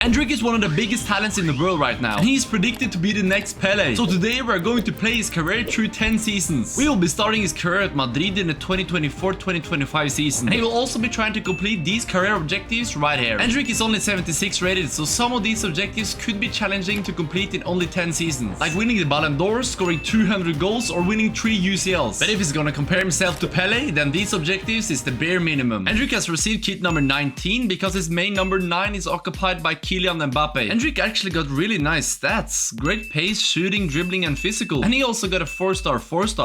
Endrick is one of the biggest talents in the world right now, and he is predicted to be the next Pele. So today we are going to play his career through 10 seasons. We will be starting his career at Madrid in the 2024-2025 season, and he will also be trying to complete these career objectives right here. Endrick is only 76 rated, so some of these objectives could be challenging to complete in only 10 seasons, like winning the Ballon d'Or, scoring 200 goals, or winning 3 UCLs. But if he's gonna compare himself to Pele, then these objectives is the bare minimum. Endrick has received kit number 19 because his main number 9 is occupied by Kylian Mbappe. Endrick actually got really nice stats, great pace, shooting, dribbling and physical, and he also got a 4-star,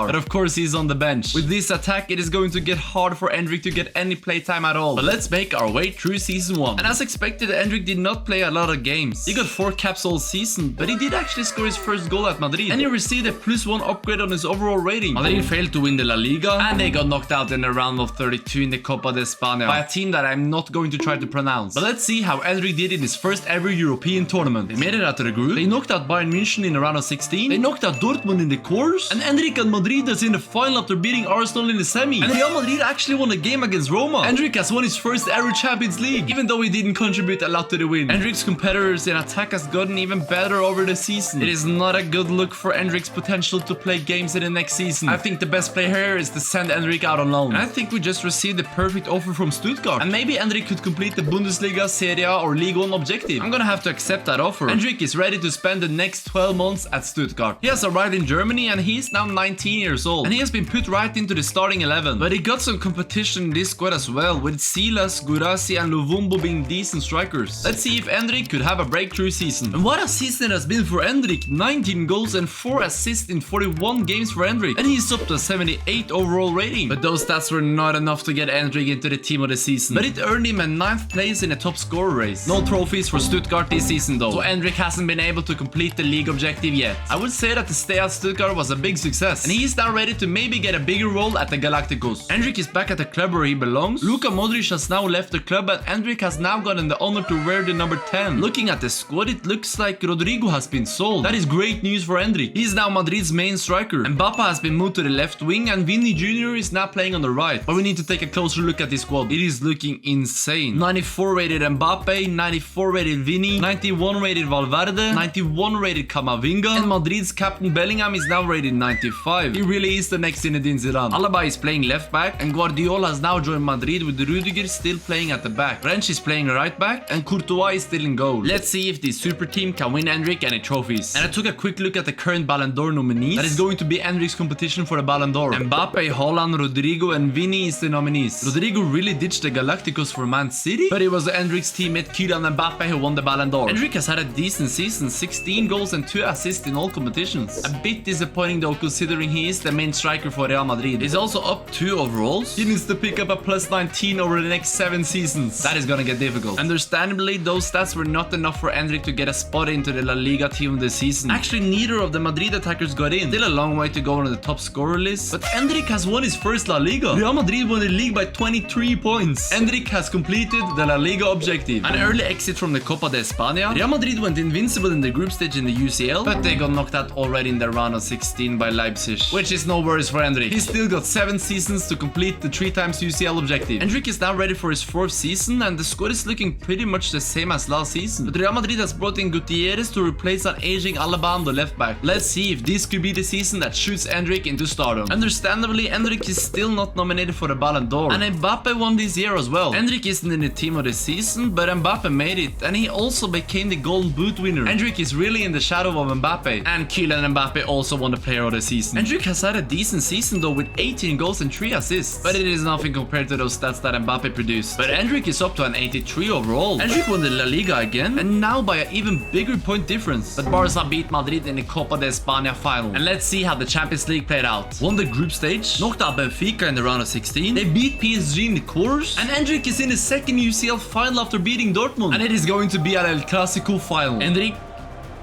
but of course he's on the bench. With this attack it is going to get hard for Endrick to get any playtime at all. But let's make our way through season 1. And as expected, Endrick did not play a lot of games. He got 4 caps all season, but he did actually score his first goal at Madrid, and he received a +1 upgrade on his overall rating. Madrid failed to win the La Liga, and they got knocked out in the round of 32 in the Copa de España by a team that I'm not going to try to pronounce. But let's see how Endrick did in his first ever European tournament. They made it out of the group, they knocked out Bayern München in the round of 16, they knocked out Dortmund in the quarters, and Endrick and Madrid is in the final after beating Arsenal in the semi. And Real Madrid actually won a game against Roma. Endrick has won his first ever Champions League, even though he didn't contribute a lot to the win. Endrick's competitors in attack has gotten even better over the season. It is not a good look for Endrick's potential to play games in the next season. I think the best play here is to send Endrick out on loan. And I think we just received the perfect offer from Stuttgart, and maybe Endrick could complete the Bundesliga, Serie A or Ligue 1 objective. I'm gonna have to accept that offer. Endrick is ready to spend the next 12 months at Stuttgart. He has arrived in Germany and he is now 19 years old, and he has been put right into the starting 11. But he got some competition in this squad as well, with Silas, Gurasi and Luvumbo being decent strikers. Let's see if Endrick could have a breakthrough season. And what a season it has been for Endrick. 19 goals and 4 assists in 41 games for Endrick, and he's up to a 78 overall rating. But those stats were not enough to get Endrick into the team of the season, but it earned him a 9th place in the top scorer race. No trophies for Stuttgart this season though, so Endrick hasn't been able to complete the league objective yet. I would say that the stay at Stuttgart was a big success, and he is now ready to maybe get a bigger role at the Galacticos. Endrick is back at the club where he belongs. Luka Modric has now left the club, and Endrick has now gotten the honor to wear the number 10. Looking at the squad, it looks like Rodrigo has been sold. That is great news for Endrick. He is now Madrid's main striker. Mbappe has been moved to the left wing, and Vini Jr. is now playing on the right. But we need to take a closer look at this squad. It is looking insane. 94 rated Mbappe, 94 rated Vini, 91 rated Valverde, 91 rated Camavinga, and Madrid's captain Bellingham is now rated 95. He really is the next Zinedine Zidane. Alaba is playing left back, and Guardiola has now joined Madrid with Rudiger still playing at the back. Rensch is playing right back, and Courtois is still in goal. Let's see if this super team can win Endrick any trophies. And I took a quick look at the current Ballon d'Or nominees. That is going to be Endrick's competition for the Ballon d'Or. Mbappe, Haaland, Rodrigo and Vini is the nominees. Rodrigo really ditched the Galacticos for Man City, but it was Endrick's teammate Kylian Mbappe who won the Ballon d'Or. Endrick has had a decent season, 16 goals and 2 assists in all competitions. A bit disappointing though, considering he is the main striker for Real Madrid. He's also up 2 overalls. He needs to pick up a +19 over the next 7 seasons. That is gonna get difficult. Understandably, those stats were not enough for Endrick to get a spot into the La Liga team of the season. Actually, neither of the Madrid attackers got in. Still a long way to go on the top scorer list, but Endrick has won his first La Liga. Real Madrid won the league by 23 points. Endrick has completed the La Liga objective. An early exit from the Copa de España. Real Madrid went invincible in the group stage in the UCL, but they got knocked out already in the round of 16 by Leipzig, which is no worries for Endrick. He's still got 7 seasons to complete the 3 times UCL objective. Endrick is now ready for his 4th season, and the squad is looking pretty much the same as last season. But Real Madrid has brought in Gutierrez to replace an aging Alaba on the left back. Let's see if this could be the season that shoots Endrick into stardom. Understandably, Endrick is still not nominated for the Ballon d'Or, and Mbappe won this year as well. Endrick isn't in the team of the season, but Mbappe made it, and he also became the Golden Boot winner. Endrick is really in the shadow of Mbappe, and Kylian Mbappe also won the player of the season. Endrick has had a decent season though, with 18 goals and 3 assists, but it is nothing compared to those stats that Mbappe produced. But Endrick is up to an 83 overall. Endrick won the La Liga again, and now by an even bigger point difference. But Barca beat Madrid in the Copa de España final. And let's see how the Champions League played out. Won the group stage, knocked out Benfica in the round of 16, they beat PSG in the quarters, and Endrick is in the 2nd UCL final after beating Dortmund. And it is going to be an El Clasico final. Endrick,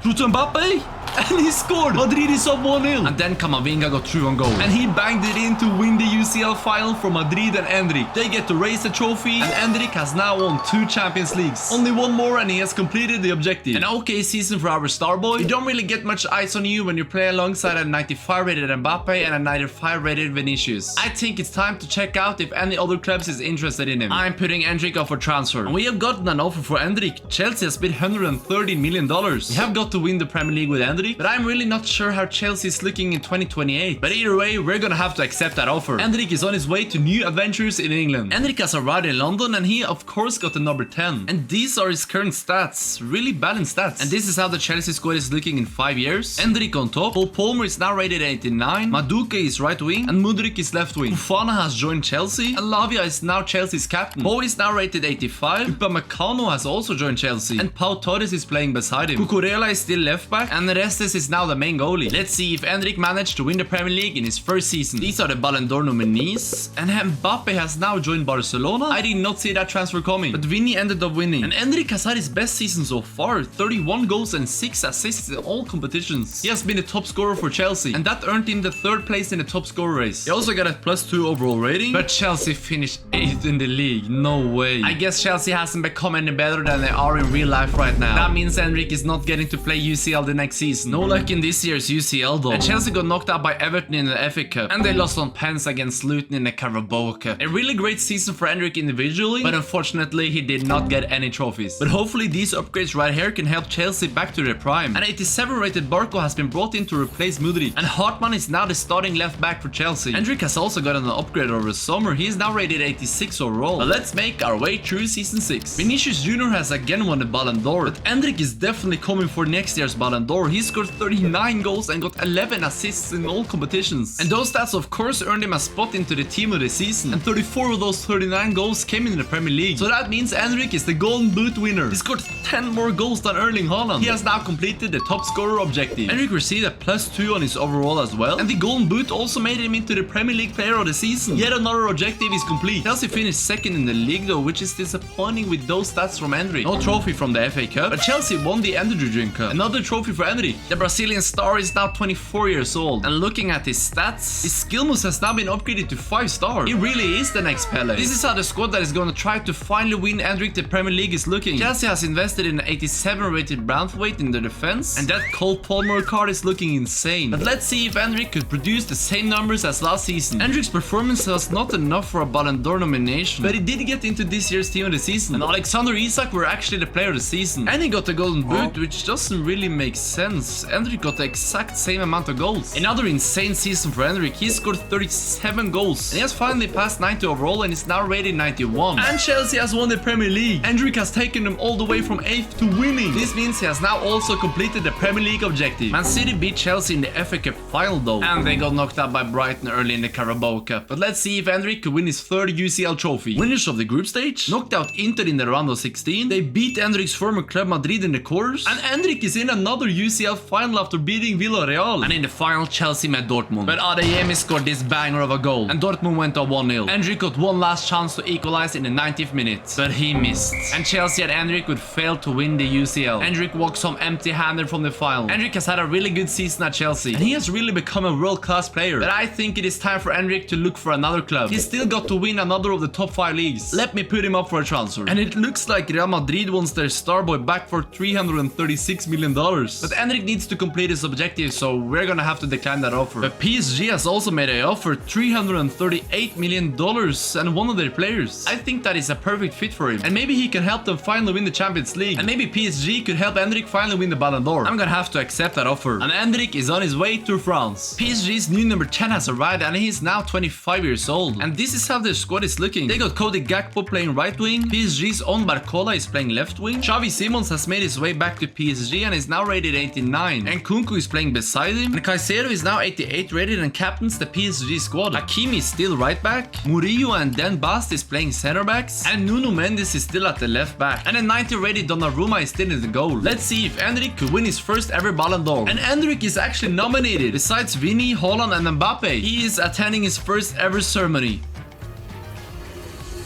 through to Mbappe. And he scored. Madrid is up 1-0. And then Camavinga got through on goal. And he banged it in to win the UCL final for Madrid and Endrick. They get to raise the trophy. And Endrick has now won 2 Champions Leagues. Only one more and he has completed the objective. An okay season for our star boy. You don't really get much eyes on you when you play alongside a 95 rated Mbappe and a 95 rated Vinicius. I think it's time to check out if any other clubs is interested in him. I'm putting Endrick up for transfer. And we have gotten an offer for Endrick. Chelsea has bid $130 million. We have got to win the Premier League with Endrick, but I'm really not sure how Chelsea is looking in 2028. But either way, we're gonna have to accept that offer. Endrick is on his way to new adventures in England. Endrick has arrived in London and he of course got the number 10. And these are his current stats. Really balanced stats. And this is how the Chelsea squad is looking in 5 years. Endrick on top. Cole Palmer is now rated 89. Madueke is right wing. And Mudryk is left wing. Fofana has joined Chelsea. And Lavia is now Chelsea's captain. Bo is now rated 85. Upamecano has also joined Chelsea. And Pau Torres is playing beside him. Cucurella is still left back. And Restes is now the main goalie. Let's see if Endrick managed to win the Premier League in his first season. These are the Ballon d'Or nominees. And Mbappe has now joined Barcelona. I did not see that transfer coming. But Vinny ended up winning. And Endrick has had his best season so far. 31 goals and 6 assists in all competitions. He has been the top scorer for Chelsea. And that earned him the 3rd place in the top scorer race. He also got a +2 overall rating. But Chelsea finished 8th in the league. No way. I guess Chelsea hasn't become any better than they are in real life right now. That means Endrick is not getting to play UCL the next season. No luck in this year's UCL though. And Chelsea got knocked out by Everton in the FA Cup. And they lost on pens against Luton in the Carabao Cup. A really great season for Endrick individually. But unfortunately he did not get any trophies. But hopefully these upgrades right here can help Chelsea back to their prime. An 87 rated Barco has been brought in to replace Mudryk. And Hartman is now the starting left back for Chelsea. Endrick has also gotten an upgrade over the summer. He is now rated 86 overall. But let's make our way through season 6. Vinicius Jr. has again won the Ballon d'Or. But Endrick is definitely coming for next year's Ballon d'Or. He scored 39 goals and got 11 assists in all competitions. And those stats of course earned him a spot into the team of the season. And 34 of those 39 goals came in the Premier League. So that means Endrick is the Golden Boot winner. He scored 10 more goals than Erling Haaland. He has now completed the top scorer objective. Endrick received a +2 on his overall as well. And the Golden Boot also made him into the Premier League player of the season. Yet another objective is complete. Chelsea finished 2nd in the league though, which is disappointing with those stats from Endrick. No trophy from the FA Cup, but Chelsea won the Endrick Cup. Another trophy for Endrick. The Brazilian star is now 24 years old. And looking at his stats, his skill moves has now been upgraded to 5 stars. He really is the next Pele. This is how the squad that is going to try to finally win Endrick the Premier League is looking. Chelsea has invested in an 87 rated Branthwaite in the defense. And that Cole Palmer card is looking insane. But let's see if Endrick could produce the same numbers as last season. Endrick's performance was not enough for a Ballon d'Or nomination, but he did get into this year's team of the season. And Alexander Isak were actually the player of the season. And he got the Golden Boot, which doesn't really make sense. Endrick got the exact same amount of goals. Another insane season for Endrick. He scored 37 goals. And he has finally passed 90 overall and is now rated 91. And Chelsea has won the Premier League. Endrick has taken them all the way from 8th to winning. This means he has now also completed the Premier League objective. Man City beat Chelsea in the FA Cup final though. And they got knocked out by Brighton early in the Carabao Cup. But let's see if Endrick could win his 3rd UCL trophy. Winners of the group stage knocked out Inter in the round of 16. They beat Endrick's former club Madrid in the quarters. And Endrick is in another UCL final after beating Villarreal. And in the final, Chelsea met Dortmund. But Adeyemi scored this banger of a goal. And Dortmund went up 1-0. Endrick got one last chance to equalize in the 90th minute. But he missed. And Chelsea and Endrick would fail to win the UCL. Endrick walks home empty-handed from the final. Endrick has had a really good season at Chelsea. And he has really become a world-class player. But I think it is time for Endrick to look for another club. He's still got to win another of the top 5 leagues. Let me put him up for a transfer. And it looks like Real Madrid wants their star boy back for $336 million. But Endrick needs to complete his objective, so we're gonna have to decline that offer. But PSG has also made an offer $338 million and one of their players. I think that is a perfect fit for him. And maybe he can help them finally win the Champions League. And maybe PSG could help Endrick finally win the Ballon d'Or. I'm gonna have to accept that offer. And Endrick is on his way to France. PSG's new number 10 has arrived and he's now 25 years old. And this is how their squad is looking. They got Cody Gakpo playing right wing. PSG's own Barcola is playing left wing. Xavi Simons has made his way back to PSG and is now rated 89. And Kunku is playing beside him. And Caicedo is now 88 rated and captains the PSG squad. Hakimi is still right back. Murillo and Den Bast is playing center backs. And Nuno Mendes is still at the left back. And a 90 rated Donnarumma is still in the goal. Let's see if Endrick could win his first ever Ballon d'Or. And Endrick is actually nominated. Besides Vinny, Haaland and Mbappe, he is attending his first ever ceremony.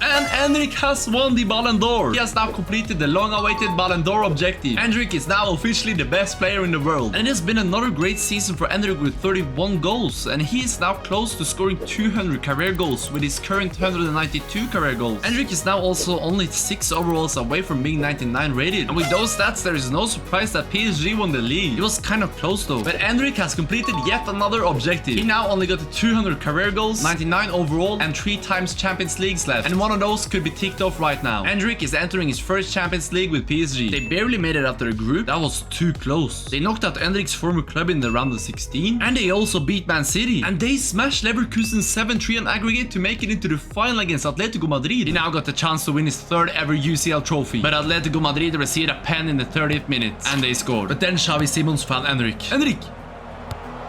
And Endrick has won the Ballon d'Or. He has now completed the long-awaited Ballon d'Or objective. Endrick is now officially the best player in the world. And it has been another great season for Endrick with 31 goals. And he is now close to scoring 200 career goals with his current 192 career goals. Endrick is now also only 6 overalls away from being 99 rated. And with those stats, there is no surprise that PSG won the league. It was kind of close though. But Endrick has completed yet another objective. He now only got the 200 career goals, 99 overall, and 3 times Champions Leagues left. And one of those could be ticked off right now. Endrick is entering his first Champions League with PSG. They barely made it out of the group. That was too close. They knocked out Endrick's former club in the round of 16. And they also beat Man City. And they smashed Leverkusen 7-3 on aggregate to make it into the final against Atletico Madrid. He now got the chance to win his 3rd ever UCL trophy. But Atletico Madrid received a pen in the 30th minute. And they scored. But then Xavi Simons found Endrick. Endrick!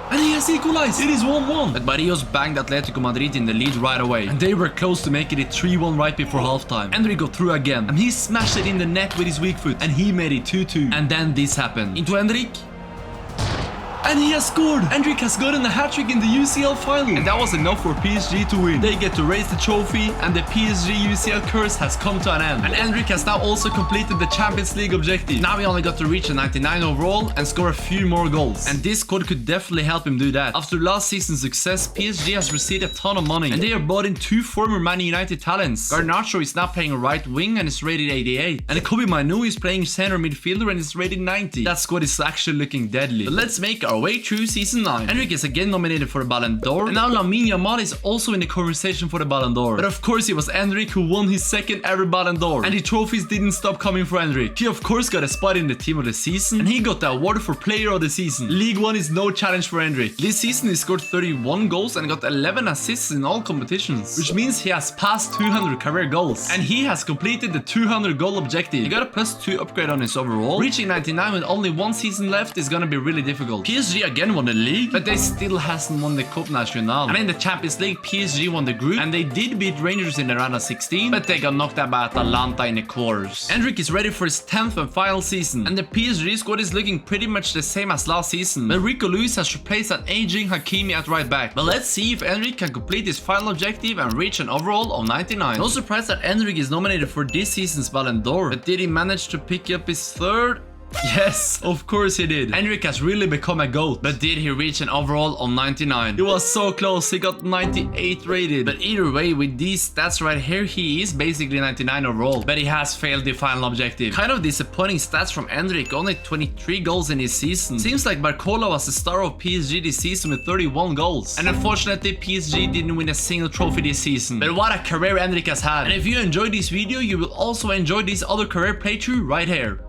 And he has equalized. It is 1-1. But Barrios banged Atletico Madrid in the lead right away. And they were close to making it 3-1 right before halftime. Endrick got through again. And he smashed it in the net with his weak foot. And he made it 2-2. And then this happened. Into Endrick. And he has scored! Endrick has gotten a hat-trick in the UCL final. And that was enough for PSG to win. They get to raise the trophy and the PSG UCL curse has come to an end. And Endrick has now also completed the Champions League objective. Now he only got to reach a 99 overall and score a few more goals. And this squad could definitely help him do that. After last season's success, PSG has received a ton of money. And they have bought in 2 former Man United talents. Garnacho is now playing right wing and is rated 88. And Kobe Manu is playing center midfielder and is rated 90. That squad is actually looking deadly. But let's make our way through season 9. Endrick is again nominated for the Ballon d'Or, and now Lamine Yamal is also in the conversation for the Ballon d'Or. But of course it was Endrick who won his 2nd ever Ballon d'Or, and the trophies didn't stop coming for Endrick. He of course got a spot in the team of the season, and he got the award for player of the season. League 1 is no challenge for Endrick. This season he scored 31 goals and got 11 assists in all competitions, which means he has passed 200 career goals, and he has completed the 200 goal objective. He got a +2 upgrade on his overall. Reaching 99 with only 1 season left is gonna be really difficult. PSG again won the league, but they still hasn't won the Coupe Nationale. And in the Champions League, PSG won the group, and they did beat Rangers in the round of 16, but they got knocked out by Atalanta in the quarters. Endrick is ready for his 10th and final season, and the PSG squad is looking pretty much the same as last season, but Rico Lewis has replaced an aging Hakimi at right back. But let's see if Endrick can complete his final objective and reach an overall of 99. No surprise that Endrick is nominated for this season's Ballon d'Or, but did he manage to pick up his 3rd? Yes, of course he did. Endrick has really become a GOAT. But did he reach an overall of 99? He was so close, he got 98 rated. But either way, with these stats right here, he is basically 99 overall. But he has failed the final objective. Kind of disappointing stats from Endrick, only 23 goals in his season. Seems like Barcola was the star of PSG this season with 31 goals. And unfortunately, PSG didn't win a single trophy this season. But what a career Endrick has had. And if you enjoyed this video, you will also enjoy this other career playthrough right here.